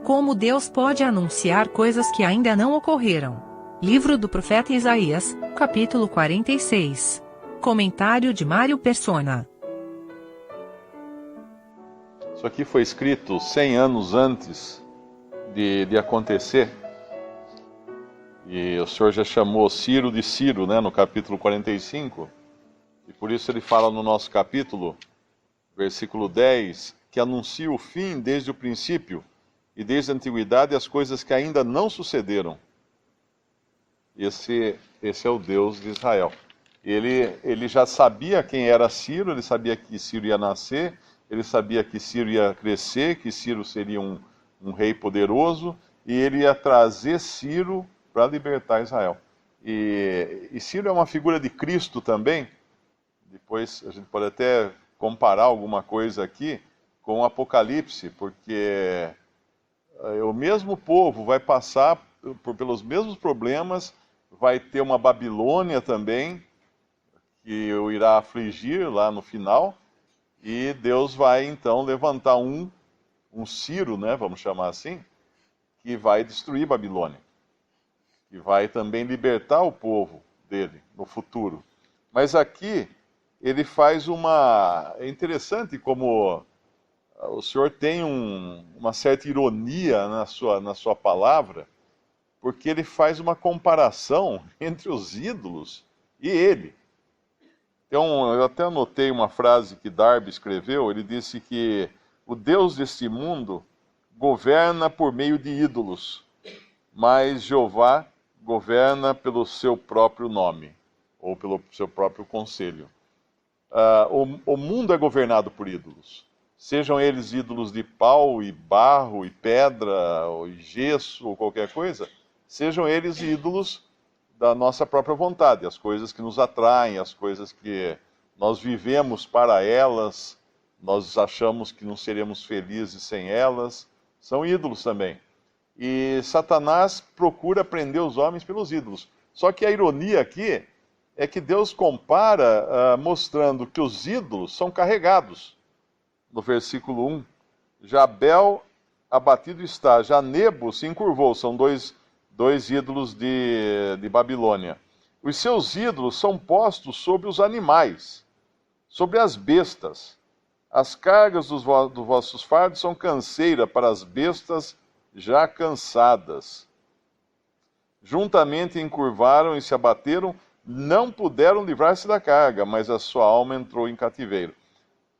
Como Deus pode anunciar coisas que ainda não ocorreram? Livro do profeta Isaías, capítulo 46. Comentário de Mário Persona. Isso aqui foi escrito 100 anos antes de acontecer. E o Senhor já chamou Ciro de Ciro, né, no capítulo 45. E por isso ele fala no nosso capítulo, versículo 10, que anuncia o fim desde o princípio e desde a antiguidade as coisas que ainda não sucederam. Esse é o Deus de Israel. Ele já sabia quem era Ciro, ele sabia que Ciro ia nascer, ele sabia que Ciro ia crescer, que Ciro seria um rei poderoso, e ele ia trazer Ciro para libertar Israel. E Ciro é uma figura de Cristo também. Depois a gente pode até comparar alguma coisa aqui com o Apocalipse, porque o mesmo povo vai passar pelos mesmos problemas, vai ter uma Babilônia também, que o irá afligir lá no final, e Deus vai então levantar um Ciro, né, vamos chamar assim, que vai destruir Babilônia, que vai também libertar o povo dele no futuro. Mas aqui ele faz É interessante como o Senhor tem uma certa ironia na sua palavra, porque ele faz uma comparação entre os ídolos e ele. Então, eu até anotei uma frase que Darby escreveu, ele disse que o Deus deste mundo governa por meio de ídolos, mas Jeová governa pelo seu próprio nome, ou pelo seu próprio conselho. O mundo é governado por ídolos, sejam eles ídolos de pau e barro e pedra, ou gesso, ou qualquer coisa, sejam eles ídolos da nossa própria vontade, as coisas que nos atraem, as coisas que nós vivemos para elas, nós achamos que não seremos felizes sem elas, são ídolos também. E Satanás procura prender os homens pelos ídolos. Só que a ironia aqui é que Deus compara mostrando que os ídolos são carregados. No versículo 1, Jabel abatido está, já Nebo se encurvou, são dois ídolos de Babilônia. Os seus ídolos são postos sobre os animais, sobre as bestas. As cargas dos vossos fardos são canseira para as bestas já cansadas. Juntamente encurvaram e se abateram, não puderam livrar-se da carga, mas a sua alma entrou em cativeiro.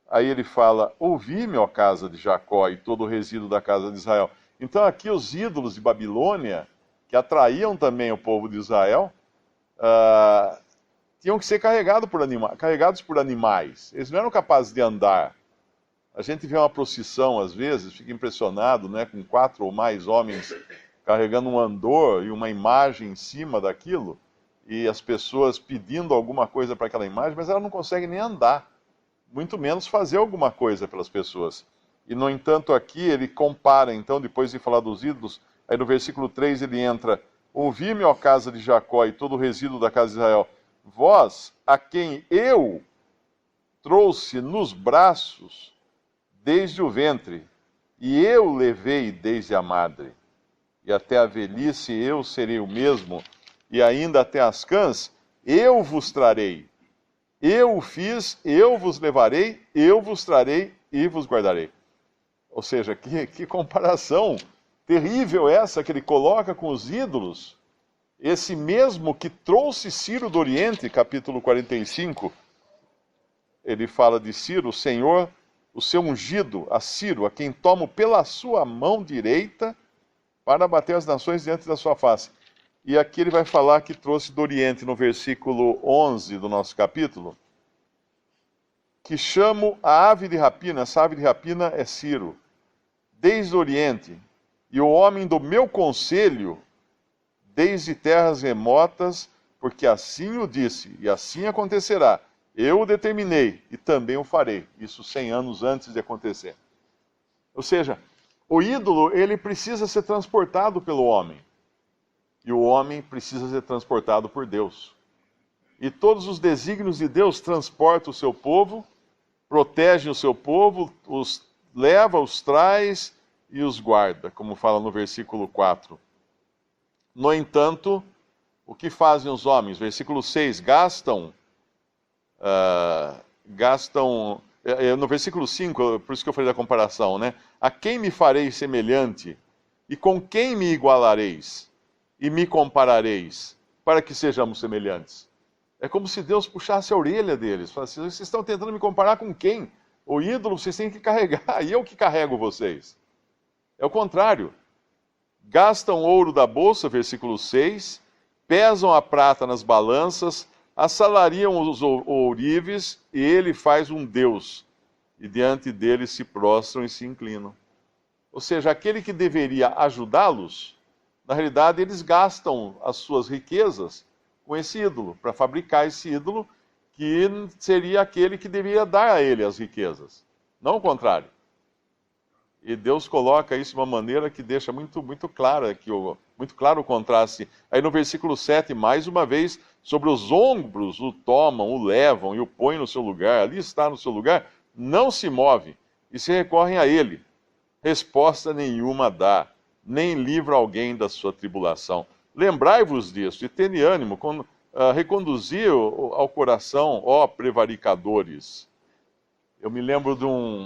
Aí ele fala, ouvi-me, ó casa de Jacó, e todo o resíduo da casa de Israel. Então aqui os ídolos de Babilônia, que atraíam também o povo de Israel, tinham que ser carregados por animais. Eles não eram capazes de andar. A gente vê uma procissão, às vezes, fica impressionado, né, com 4 ou mais homens carregando um andor e uma imagem em cima daquilo, e as pessoas pedindo alguma coisa para aquela imagem, mas elas não conseguem nem andar, muito menos fazer alguma coisa pelas pessoas. E, no entanto, aqui ele compara, então, depois de falar dos ídolos, aí no versículo 3 ele entra, ouvi-me, ó casa de Jacó, e todo o resíduo da casa de Israel, vós, a quem eu trouxe nos braços desde o ventre, e eu levei desde a madre, e até a velhice eu serei o mesmo, e ainda até as cãs, eu vos trarei. Eu o fiz, eu vos levarei, eu vos trarei e vos guardarei. Ou seja, que comparação terrível essa que ele coloca com os ídolos. Esse mesmo que trouxe Ciro do Oriente, capítulo 45, ele fala de Ciro, o Senhor, o seu ungido, a Ciro, a quem tomo pela sua mão direita para bater as nações diante da sua face. E aqui ele vai falar que trouxe do Oriente, no versículo 11 do nosso capítulo, que chamo a ave de rapina, essa ave de rapina é Ciro, desde o Oriente, e o homem do meu conselho, desde terras remotas, porque assim o disse, e assim acontecerá. Eu o determinei, e também o farei. Isso 100 anos antes de acontecer. Ou seja, o ídolo, ele precisa ser transportado pelo homem. E o homem precisa ser transportado por Deus. E todos os desígnios de Deus transportam o seu povo, protegem o seu povo, os leva, os traz, e os guarda, como fala no versículo 4. No entanto, o que fazem os homens? Versículo 6, no versículo 5, por isso que eu falei da comparação, né? A quem me farei semelhante? E com quem me igualareis? E me comparareis? Para que sejamos semelhantes. É como se Deus puxasse a orelha deles. Falasse, vocês estão tentando me comparar com quem? O ídolo vocês têm que carregar, e eu que carrego vocês. É o contrário. Gastam ouro da bolsa, versículo 6, pesam a prata nas balanças, assalariam os ourives, e ele faz um Deus, e diante dele se prostram e se inclinam. Ou seja, aquele que deveria ajudá-los, na realidade eles gastam as suas riquezas com esse ídolo, para fabricar esse ídolo, que seria aquele que deveria dar a ele as riquezas, não o contrário. E Deus coloca isso de uma maneira que deixa muito claro o contraste. Aí no versículo 7, mais uma vez, sobre os ombros o tomam, o levam e o põem no seu lugar. Ali está no seu lugar, não se move, e se recorrem a ele. Resposta nenhuma dá, nem livra alguém da sua tribulação. Lembrai-vos disso e tende ânimo, reconduzi ao coração, ó prevaricadores. Eu me lembro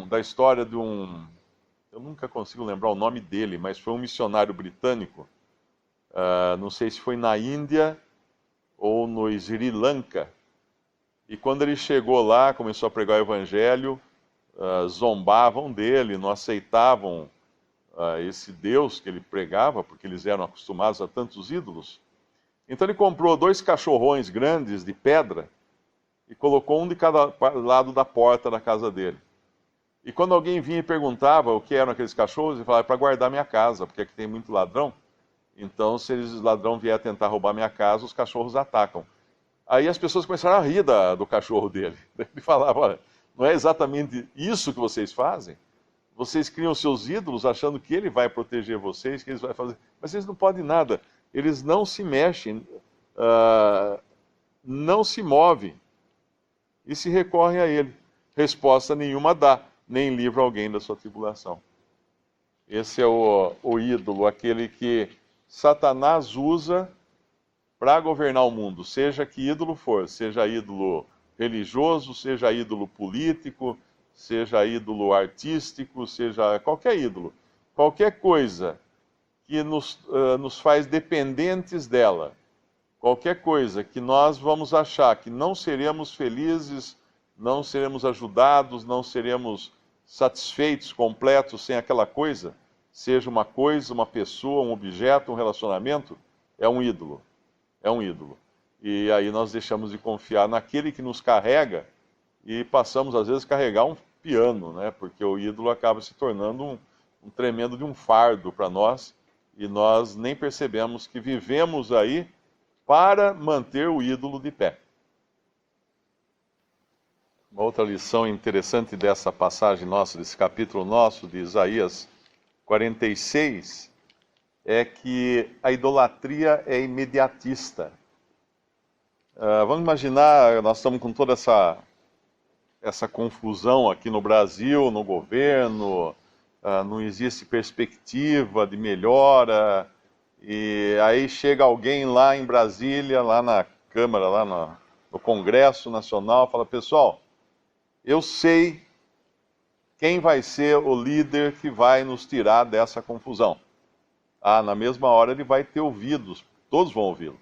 da história de um... Eu nunca consigo lembrar o nome dele, mas foi um missionário britânico. Não sei se foi na Índia ou no Sri Lanka. E quando ele chegou lá, começou a pregar o evangelho, zombavam dele, não aceitavam esse Deus que ele pregava, porque eles eram acostumados a tantos ídolos. Então ele comprou 2 cachorrões grandes de pedra e colocou um de cada lado da porta da casa dele. E quando alguém vinha e perguntava o que eram aqueles cachorros, ele falava, é para guardar minha casa, porque aqui tem muito ladrão. Então, se o ladrão vier tentar roubar minha casa, os cachorros atacam. Aí as pessoas começaram a rir do cachorro dele. Ele falava, olha, não é exatamente isso que vocês fazem? Vocês criam seus ídolos achando que ele vai proteger vocês, que eles vão fazer... Mas eles não podem nada. Eles não se mexem, não se movem e se recorrem a ele. Resposta nenhuma dá, nem livra alguém da sua tribulação. Esse é o ídolo, aquele que Satanás usa para governar o mundo, seja que ídolo for, seja ídolo religioso, seja ídolo político, seja ídolo artístico, seja qualquer ídolo. Qualquer coisa que nos faz dependentes dela, qualquer coisa que nós vamos achar que não seremos felizes, não seremos ajudados, não seremos satisfeitos, completos sem aquela coisa, seja uma coisa, uma pessoa, um objeto, um relacionamento, é um ídolo. É um ídolo. E aí nós deixamos de confiar naquele que nos carrega e passamos, às vezes, a carregar um piano, né? Porque o ídolo acaba se tornando um tremendo de um fardo para nós e nós nem percebemos que vivemos aí para manter o ídolo de pé. Uma outra lição interessante dessa passagem nossa, desse capítulo nosso de Isaías 46, é que a idolatria é imediatista. Vamos imaginar, nós estamos com toda essa confusão aqui no Brasil, no governo, não existe perspectiva de melhora, e aí chega alguém lá em Brasília, lá na Câmara, lá no Congresso Nacional, fala, pessoal, eu sei quem vai ser o líder que vai nos tirar dessa confusão. Na mesma hora ele vai ter ouvidos, todos vão ouvi-lo.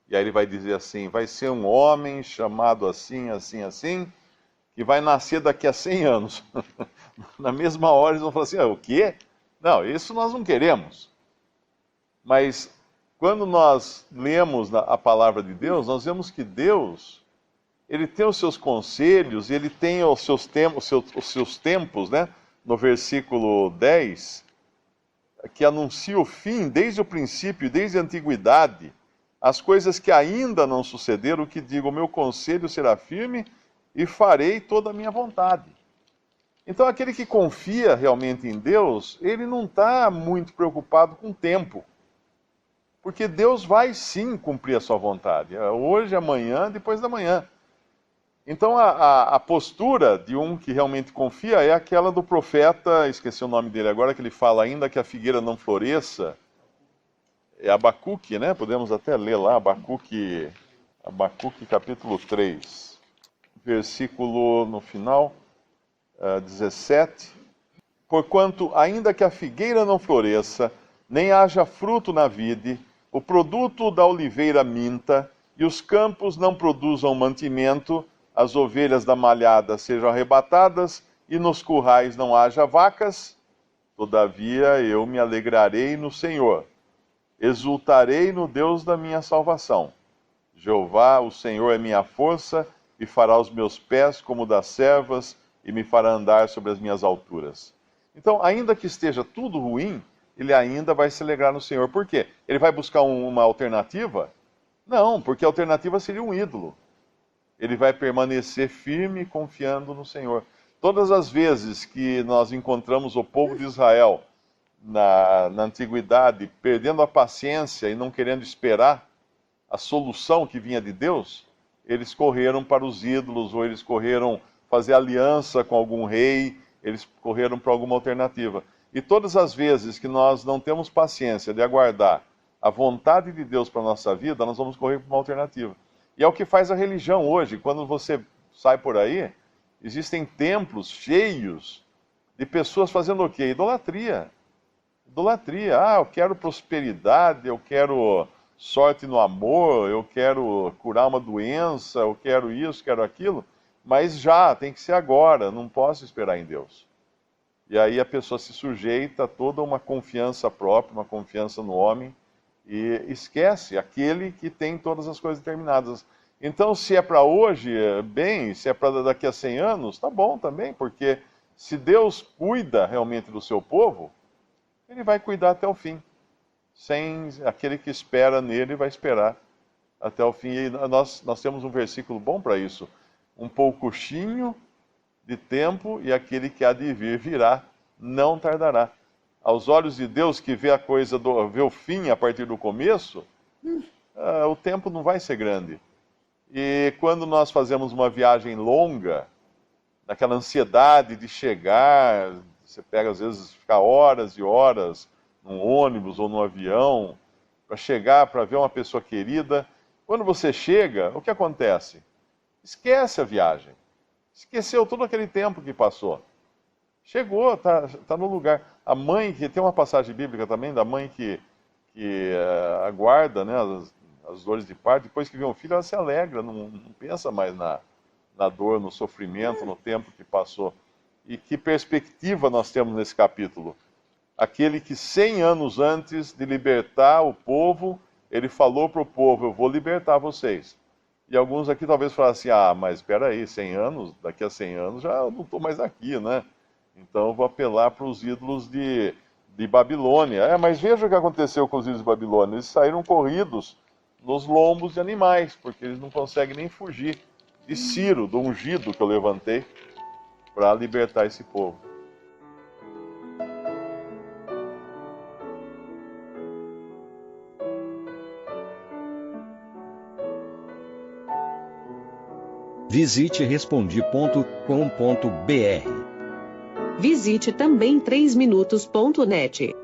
E aí ele vai dizer assim, vai ser um homem chamado assim, assim, assim, que vai nascer daqui a 100 anos. Na mesma hora eles vão falar assim, o quê? Não, isso nós não queremos. Mas quando nós lemos a palavra de Deus, nós vemos que Deus, ele tem os seus conselhos, ele tem os seus tempos, né? No versículo 10, que anuncia o fim desde o princípio, desde a antiguidade, as coisas que ainda não sucederam, que digo, o meu conselho será firme e farei toda a minha vontade. Então aquele que confia realmente em Deus, ele não está muito preocupado com o tempo. Porque Deus vai sim cumprir a sua vontade. Hoje, amanhã, depois da manhã. Então a postura de um que realmente confia é aquela do profeta, esqueci o nome dele agora, que ele fala ainda que a figueira não floresça. É Abacuque, né? Podemos até ler lá, Abacuque capítulo 3, versículo no final, 17. Porquanto, ainda que a figueira não floresça, nem haja fruto na vide, o produto da oliveira minta, e os campos não produzam mantimento, as ovelhas da malhada sejam arrebatadas, e nos currais não haja vacas, todavia eu me alegrarei no Senhor, exultarei no Deus da minha salvação. Jeová, o Senhor, é minha força, e fará os meus pés como das servas, e me fará andar sobre as minhas alturas. Então, ainda que esteja tudo ruim, ele ainda vai se alegrar no Senhor. Por quê? Ele vai buscar uma alternativa? Não, porque a alternativa seria um ídolo. Ele vai permanecer firme, confiando no Senhor. Todas as vezes que nós encontramos o povo de Israel na antiguidade, perdendo a paciência e não querendo esperar a solução que vinha de Deus, eles correram para os ídolos, ou eles correram fazer aliança com algum rei, eles correram para alguma alternativa. E todas as vezes que nós não temos paciência de aguardar a vontade de Deus para a nossa vida, nós vamos correr para uma alternativa. E é o que faz a religião hoje. Quando você sai por aí, existem templos cheios de pessoas fazendo o quê? Idolatria. Idolatria. Ah, eu quero prosperidade, eu quero sorte no amor, eu quero curar uma doença, eu quero isso, quero aquilo, mas já, tem que ser agora, não posso esperar em Deus. E aí a pessoa se sujeita a toda uma confiança própria, uma confiança no homem, e esquece aquele que tem todas as coisas determinadas. Então, se é para hoje, bem, se é para daqui a 100 anos, tá bom também, porque se Deus cuida realmente do seu povo, ele vai cuidar até o fim. Sem aquele que espera nele, vai esperar até o fim. E nós temos um versículo bom para isso. Um pouquinho de tempo, e aquele que há de vir virá, não tardará. Aos olhos de Deus, que vê a coisa, vê o fim a partir do começo, o tempo não vai ser grande. E quando nós fazemos uma viagem longa, naquela ansiedade de chegar, você pega às vezes ficar horas e horas num ônibus ou num avião, para chegar, para ver uma pessoa querida. Quando você chega, o que acontece? Esquece a viagem. Esqueceu todo aquele tempo que passou. Chegou, tá no lugar. A mãe, que tem uma passagem bíblica também, da mãe que aguarda, né, as dores de parto, depois que vê um filho, ela se alegra, não pensa mais na dor, no sofrimento, no tempo que passou. E que perspectiva nós temos nesse capítulo? Aquele que 100 anos antes de libertar o povo, ele falou para o povo, eu vou libertar vocês. E alguns aqui talvez falem assim, mas espera aí, 100 anos, daqui a 100 anos já eu não estou mais aqui, né? Então eu vou apelar para os ídolos de Babilônia. Mas veja o que aconteceu com os ídolos de Babilônia. Eles saíram corridos nos lombos de animais, porque eles não conseguem nem fugir de Ciro, do ungido que eu levantei, para libertar esse povo. Visite Respondi.com.br. Visite também 3minutos.net.